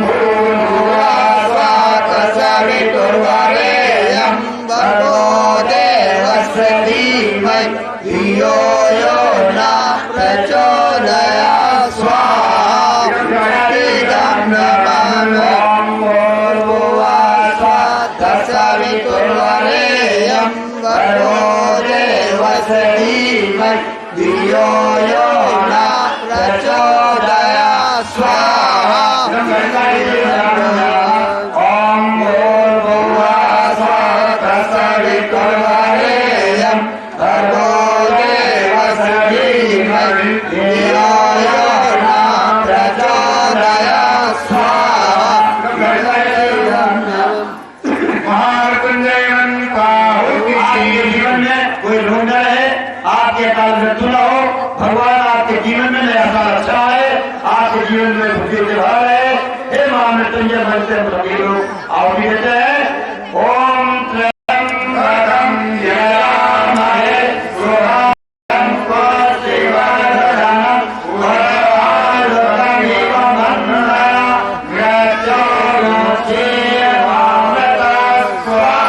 भूर्भुवः स्वः तत्सवितुर्वरेण्यं भर्गो देवस्य धीमहि धियो यो नः प्रचोदयात् स्वाहा इदं नमः भूर्भुवः स्वः तत्सवितुर्वरेण्यं भर्गो देवस्य धीमहि धियो यो नः प्रचोदयात् स्वाहा ओम भूर्भुवः स्वः तत्सवितुर्वरेण्यं भर्गो देवस्य धीमहि धियो यो न प्रचोदयात् स्वाहा आपके जीवन में कोई ढूंढ रहे, आपके काल मृत्यु न हो, भगवान आपके जीवन में नया साल अच्छा है, आपके जीवन में खुशी से भरा रहे। हे महामृत्युंजय बनते हम सभी लोग आहुति देते हैं। ओम त्र्यंबकं यजामहे सुगन्धिं पुष्टिवर्धनम् उर्वारुकमिव बन्धनात् मृत्योर्मुक्षीयमामृतः स्वाहा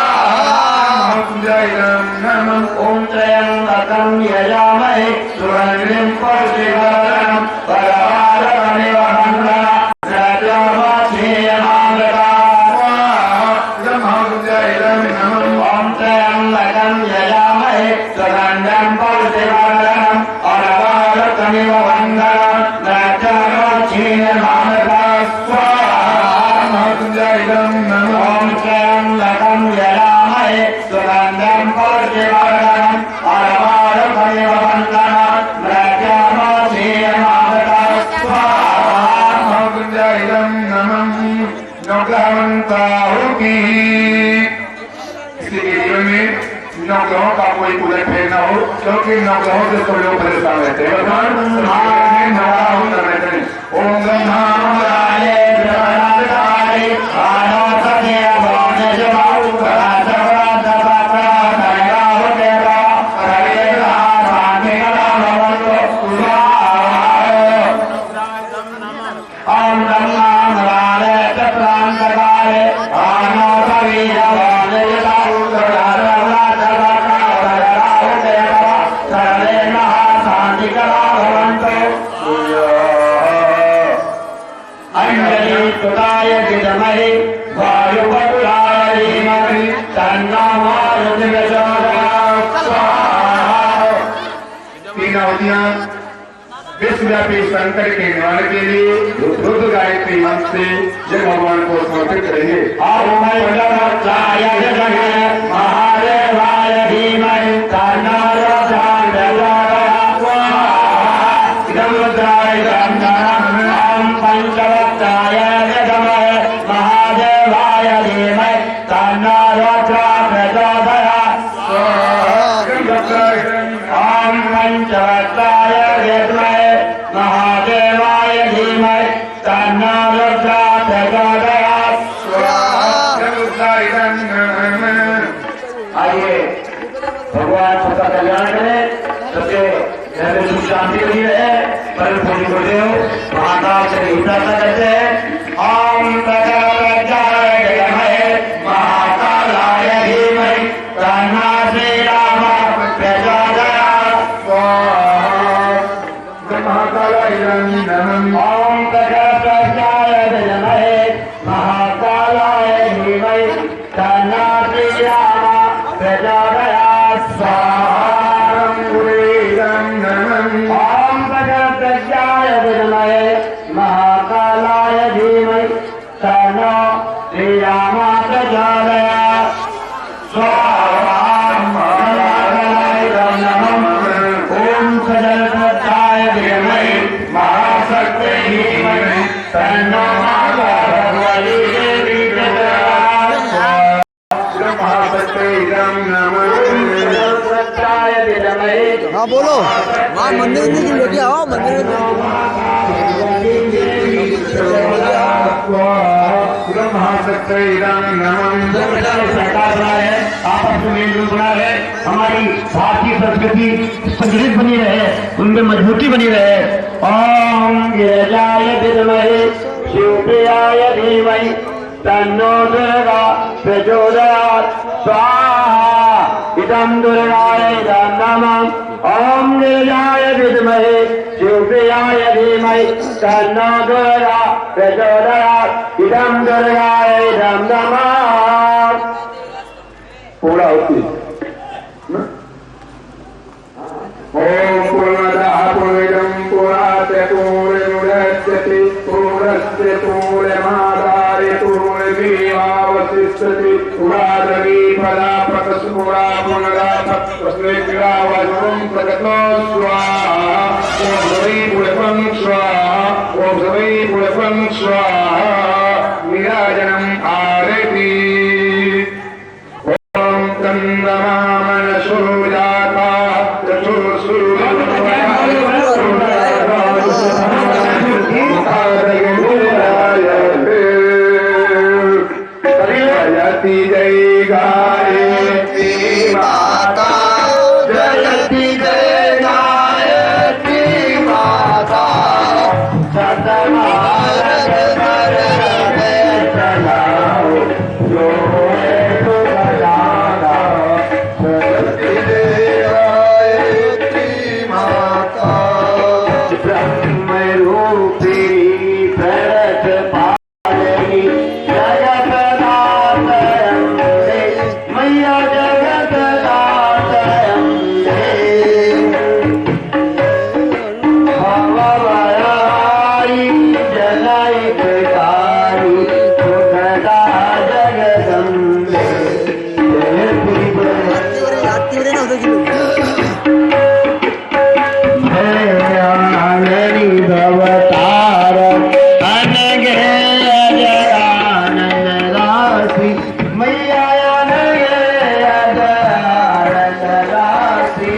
ओम त्र्यंबकं यजामहे सुगन्धिं पुष्टिवर्धनम् उर्वारुकमिव बन्धनात् मृत्योर्मुक्षीयमामृतः ओम त्र्यंबकं यजामहे सुगन्धिं पुष्टिवर्धनम् उर्वारुकमिव बन्धनात् मृत्योर्मुक्षीयमामृतः स्वाहा ओम त्र्यंबकं यजामहे सुगन्धिं पुष्टिवर्धनम् उर्वारुकमिव बन्धनात् मृत्योर्मुक्षीयमामृतः किसी के जीवन में नवग्रहों का कोई उलट फेर न हो, क्योंकि नवग्रहों से सब लोग परेशान रहते हैं। ओम गंधाय ग्रहणाय आनोतये भवनजमाउ राजवराजपात्रादयावतेरा हरेला रामेला ओम ब्रह्मांडाय चक्रांतकाय आनोतवीरवानयताउ राजवराजपात्रादयावतेरा हरेला शांतिकरा भवन्तु अंजलिस्तुताय विद्महे वायुपुत्राय धीमहि तन्नो मारुतिप्रचोदयात् स्वाहा। तीन आहुतियां विश्वव्यापी संकट के निवारण के लिए रुद्र गायत्री मंत्र से जय भगवान को समर्पित करेंगे। ओम भगवताय विद्महे महादेवाय धीमहि तन्नो प्रचोदयात् स्वाहा। इदं रुद्राय गन्धर्वं ओम पंचवक्त्राय विद्महे महादेवाय धीमहि तन्नो प्रचोदयात् स्वाहा। ओम पंचवक्त्राय विद्महे महादेवाय धीमहि तन्नो प्रचोदयात् स्वाहा। आइए भगवान सबका कल्याण करें, सबके घर में सुख शांति बनी रहे। परम पूज्य गुरुदेव महाकाल से प्रार्थना करते हैं। ओम प्रचोदयाय विद्महे महाकालाय धीमहि तन्नो श्रीराम प्रचोदयात् स्वाहा। ओम प्रचोदयाय विद्महे महाकालाय धीमहि तन्नो श्रीराम प्रचोदयात् स्वाहा। ओम प्रचोदयाय विद्महे महाकालाय धीमहि तन्नो श्रीराम प्रचोदयात् स्वाहा। ओम सदर्पताय विद्महे महाशक्ते धीमहि तन्नो भगवती देवी प्रचोदयात् स्वाहा। सदर्पताय विद्महे हाँ बोलो, वहाँ मंदिर की लेके आओ, मंदिर सरकार बना है, आपस में मेलजोल बना है, हमारी भारतीय संस्कृति संग्रहित बनी रहे, उनमें मजबूती बनी रहे। ओम गिरिजाय विद्महे शिवप्रियाय धीमहि तन्नो दुर्गा प्रचोदयात् स्वाहा। इदं दुर्गाय इदं नमः। ओम गिरिजाय विद्महे शिवप्रियाय धीमहि तन्नो दुर्गा प्रचोदयात् इदं दुर्गाय इदं नमः। पूरा होती ओम पूर्णमदः पूर्णमिदं पूर्णात् पूर्णमुदच्यते अगस्त्य तूर्यमादाय तूर्यमेवावतिष्ठति उरादवी पदापतस्फुरा पुनरापत्प्रश्नेग्रा वज्रं प्रगतो स्वाहा ओम सवै पुष्पं स्वाहा ओम सवै पुष्पं स्वाहा नीराजनम् आरति ओम तन्नमामन सुजाता जयति जय गायत्री माता जयति जय गायत्री माता सतमारत करते चलाओ जो है तो बजाना जयति जय गायत्री माता ब्रह्म रूपी भरत पालनी जगत दातरंगे मैया जगत दातरंगे भववराई जनैककारी सुखदा जगदम्बे जयति जय भवतार अनगे अजरानन राशि मैया अनगे अजरानन राशि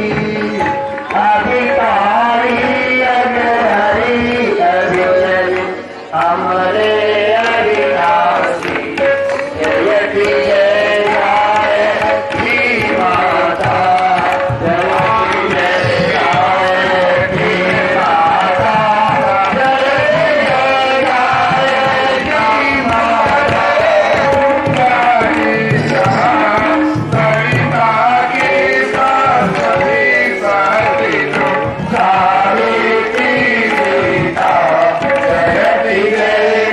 अधिकारी अगहरी अभिजन हमरे अविनाशी जयति जय गायत्री माता जयति जय गायत्री माता जयति जय गायत्री माता सरिता की सरस्वती सरिता सावित्री सीता जयति जय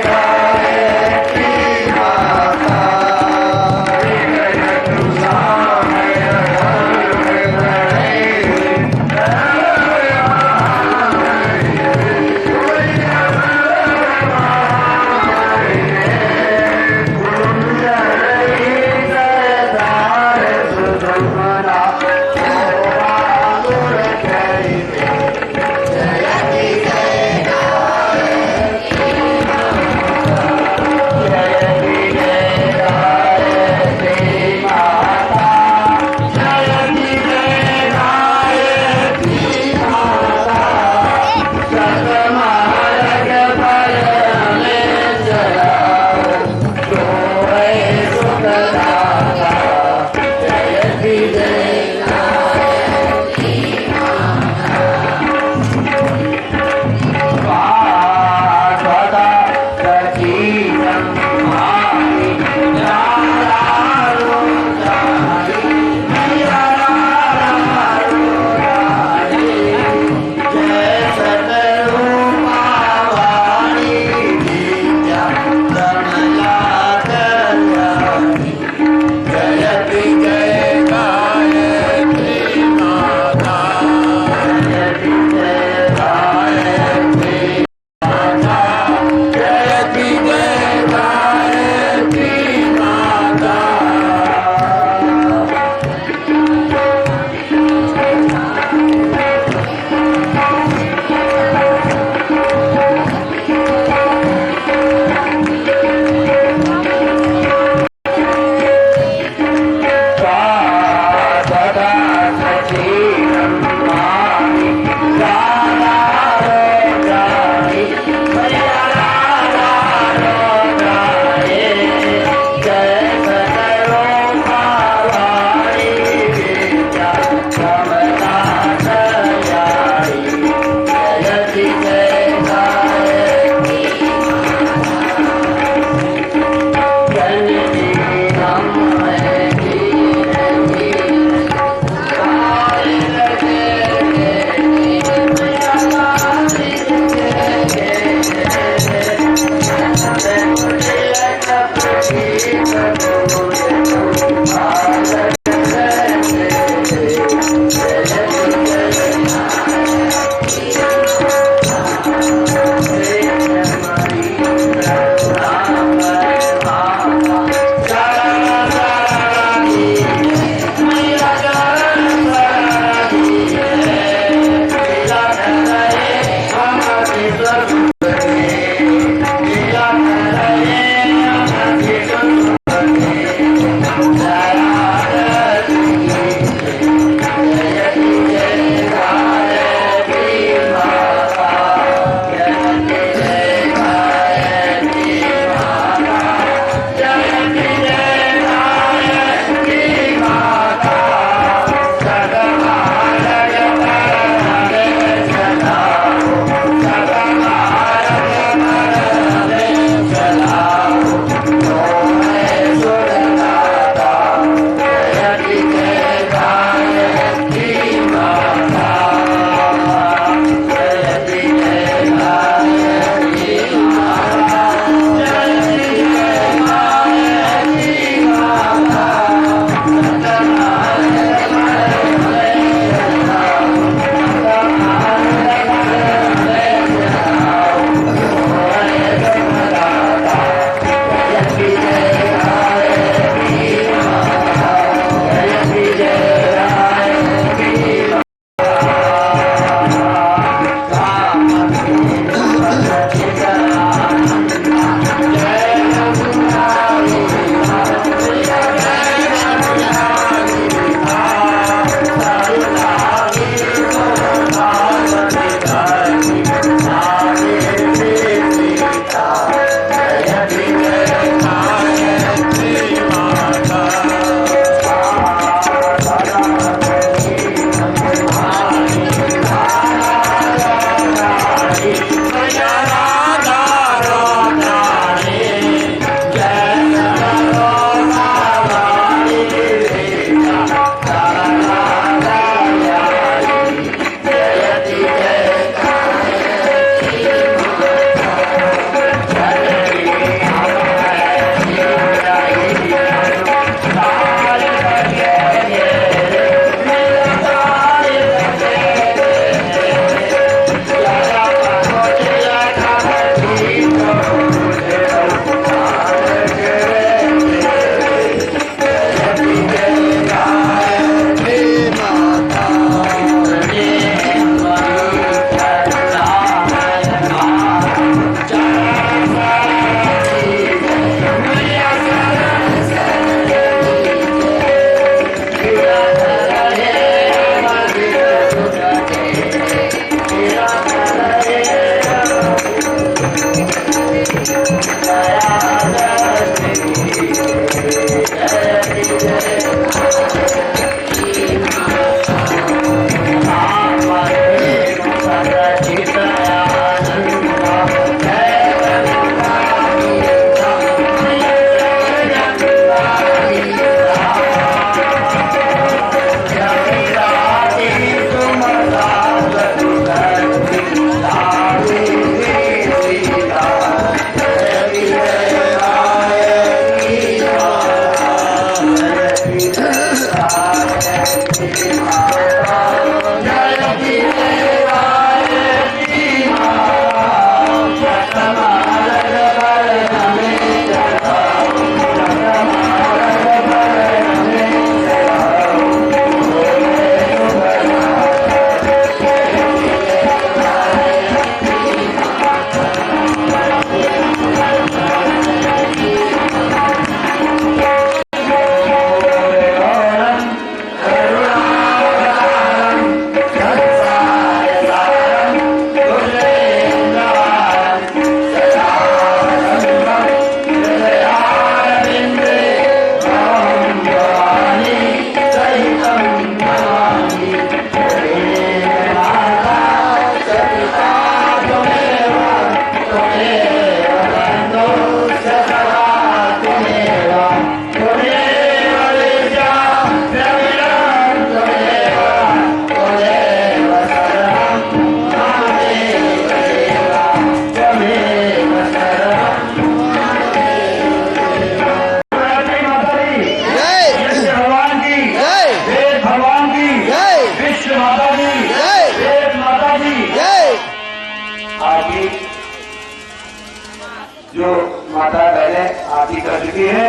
जो माता बहने आरती कर चुकी है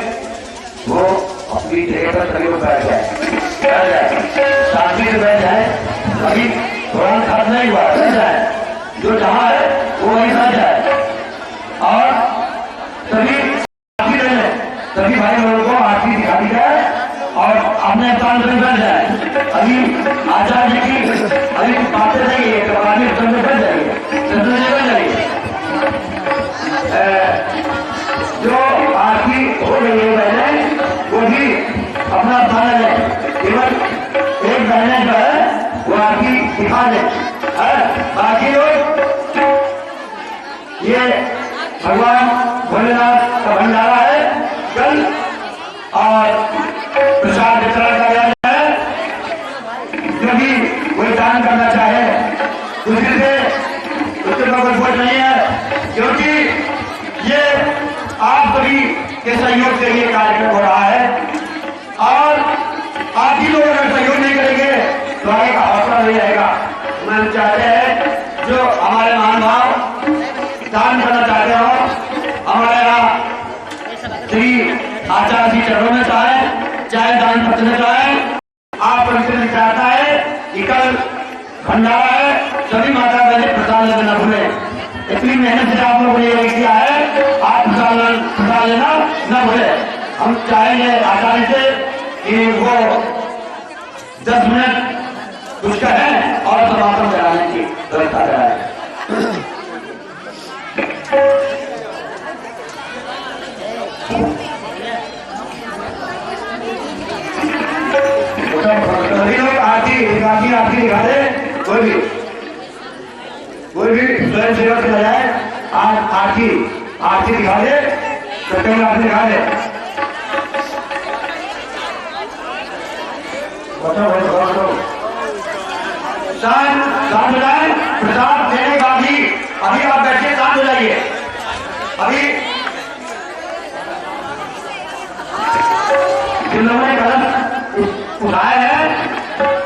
वो अपनी जगह पर सभी लोग बैठ जाए, शांति से बैठ जाए। अभी थोड़ा खत्म नहीं हुआ, बैठ जाए, जो जहां है वो वहीं बैठ जाए और सभी आरती कर लें। सभी भाई लोगों को आरती दिखा दी जाए और अपने स्थान पर बैठ जाए। अभी आचार्य जी की अभी बातें नहीं है, कबानी में बैठ जाइए, बैठ जाइए। जो आरती हो रही है बहने वो भी अपना स्थान ले, केवल एक बहने जो है वो आरती दिखा दे, बाकी लोग ये भगवान भोलेनाथ का भंडारा है कल और प्रसाद वितरण का जाना है। जो भी कोई दान करना चाहे उसी से उसके कोई बोझ नहीं है, क्योंकि ये आप सभी के सहयोग से ये कार्यक्रम हो रहा है और आप ही लोग अगर सहयोग नहीं करेंगे तो आगे का हौसला नहीं रहेगा। हम चाहते हैं जो हमारे महान भाव दान करना चाहते हो, हमारे यहाँ श्री आचार्य जी चरणों में चाहे दान पत्र में चाहे, आप उनसे चाहता है कि कल भंडारा है, सभी माता बहने प्रसाद लेना भूले। इतनी मेहनत से आप लोगों ने ये किया है, आप प्रसाद लेना न भूले। हम चाहेंगे आचार्य से कि वो 10 मिनट कुछ कहें और समापन कराने की व्यवस्था कराएं। सभी लोग आरती दिखा दे, कोई भी स्वयं सेवक चला जाए, आज आरती दिखा दे, सत्यम आरती दिखा दे। शांत हो जाए, प्रसाद देने का अभी आप बैठिए, शांत हो जाइए। अभी जिन लोगों ने कदम उठाए हैं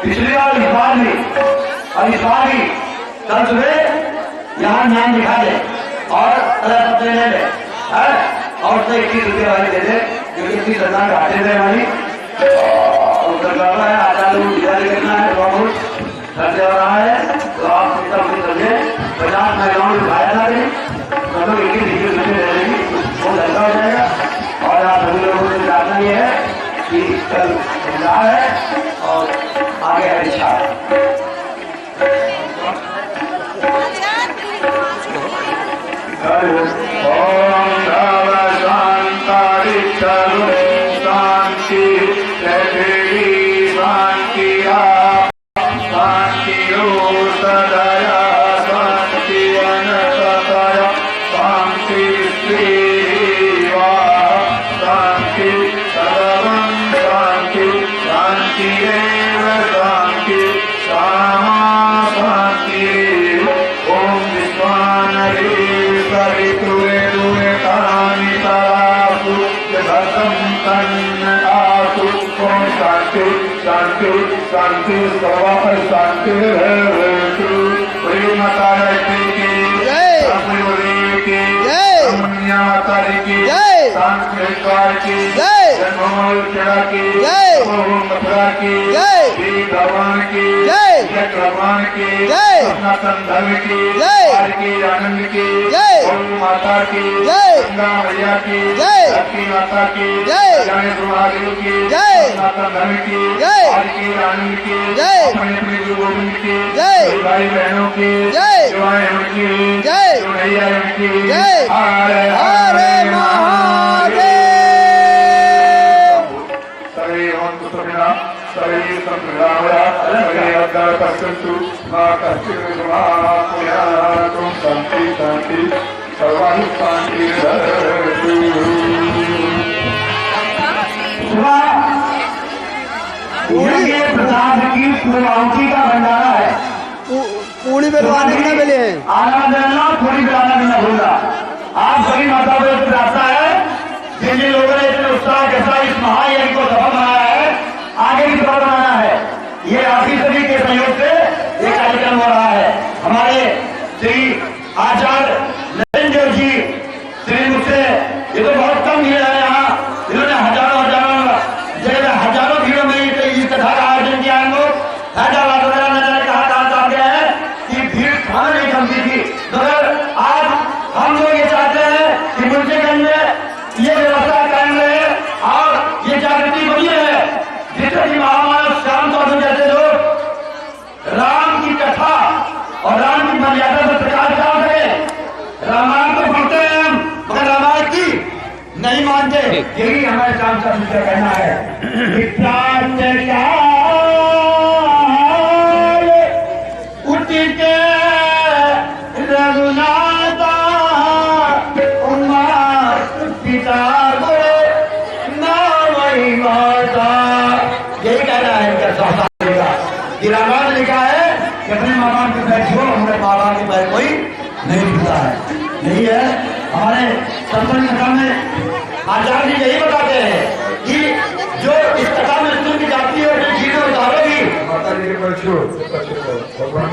पिछली बार इस बार भी और इस बार भी कल सुबह यहाँ नाम लिखा दे और पत्र ले ले और तो 21 रुपये वाली दे दे, क्योंकि इतनी सरकार घाटे में हमारी है, आचार्य को दिवाली करना है, बहुत खर्चे हो रहा है। तो आप इतना समझे 50 महिलाओं में उठाया था सब लोग 21 रुपये ले लेंगे, वो धंधा हो जाएगा। और आप सभी लोगों से जानना ये है कि कल धंधा है और आगे है इच्छा। शांति सर्वा शांति माता माता की सांस्कृतिक की जन्मोत्सव की मथुरा की भगवान की भगवान की सनातन धर्म की आनंद की माता की गंगा मैया की लक्ष्मी माता की गणेश महादेव की सनातन धर्म की आनंद की अपने अपने गुरु गोविंद की भाई बहनों की युवाएं उनकी नैया उनकी हरे महादेव। सर्वे भवन्तु सुखिनः सर्वे सन्तु निरामयाः सर्वे भद्राणि पश्यन्तु मा कश्चित् दुःखभाग् शान्ति शान्ति सर्वाणि शान्तिर्भवतु। ये प्रसाद की पूर्वाहुति का भंडारा है। पूरी बेलवाने के मिले हैं, आना देना पूरी बेलाना भी न भूलना। आप सभी माता को प्रार्थना है, जिन जिन लोगों ने इतने उत्साह के साथ इस महायज्ञ को सफल बनाया है, आगे भी सफल बनाना है। ये आप ही सभी के सहयोग से ये कार्यक्रम हो रहा है। हमारे श्री आचार्य नरेंद्र जी श्री मुख यही हमारे काम का सूत्र कहना है। विख्यात उठ के रघुनाथा उमा पिता बोले ना वही माता। यही कहना है इनका शासन का। ये रामायण लिखा है कि अपने माँ बाप के पैर छो, हमारे माँ बाप के पैर कोई नहीं छूता है। यही है हमारे सत्संग कथा में आचार्य जी यही बताते हैं कि जो इस कथा में सुन की जाती है वो चीजें उतारेगी। माता जी के बच्चों भगवान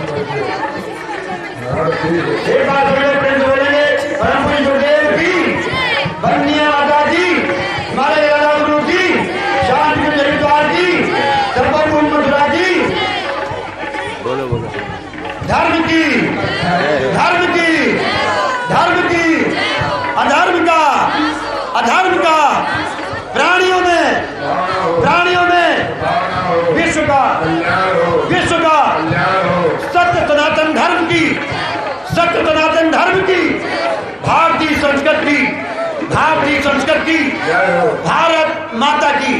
एक बात प्रेम बोलेंगे परम पूज्य गुरुदेव की वंदनीय माता जी, हमारे राजा गुरु जी, शांति के हरिद्वार जी, सर्वभूम मथुरा जी, धर्म की अधर्म का प्राणियों में विश्व का सत्य सनातन धर्म की भारतीय संस्कृति भारत माता की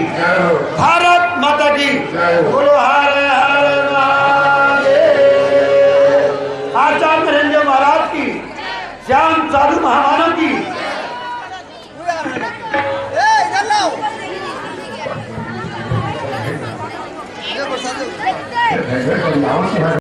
बोलो हर हर महादेव। आचार्य नरेंद्र महाराज की, श्याम साधु महामानव की। इधर लाओ। है